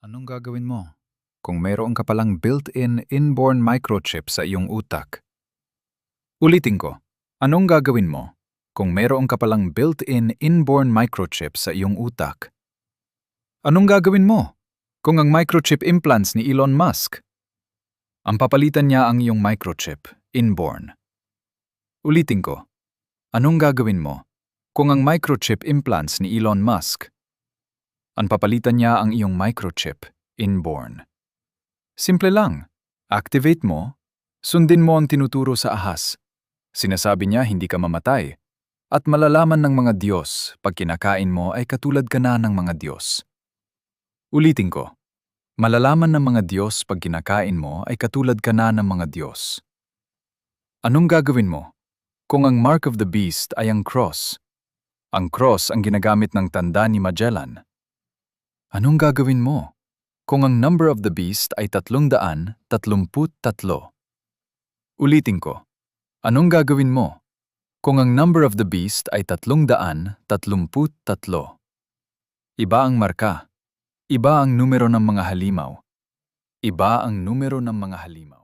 Anong gagawin mo kung mayroon ka palang built-in inborn microchip sa iyong utak? Ulitin ko, anong gagawin mo kung mayroon ka palang built-in inborn microchip sa iyong utak? Anong gagawin mo kung ang microchip implants ni Elon Musk? Ang papalitan niya ang iyong microchip, inborn. Ulitin ko, anong gagawin mo kung ang microchip implants ni Elon Musk? Ang papalitan niya ang iyong microchip, inborn. Simple lang. Activate mo, sundin mo ang tinuturo sa ahas. Sinasabi niya hindi ka mamatay. At malalaman ng mga Diyos pag kinakain mo ay katulad ka na ng mga Diyos. Ulitin ko. Malalaman ng mga Diyos pag kinakain mo ay katulad ka na ng mga Diyos. Anong gagawin mo kung ang mark of the beast ay ang cross? Ang cross ang ginagamit ng tanda ni Magellan. Anong gagawin mo kung ang number of the beast ay 333? Ulitin ko. Anong gagawin mo kung ang number of the beast ay 333? Iba ang marka. Iba ang numero ng mga halimaw. Iba ang numero ng mga halimaw.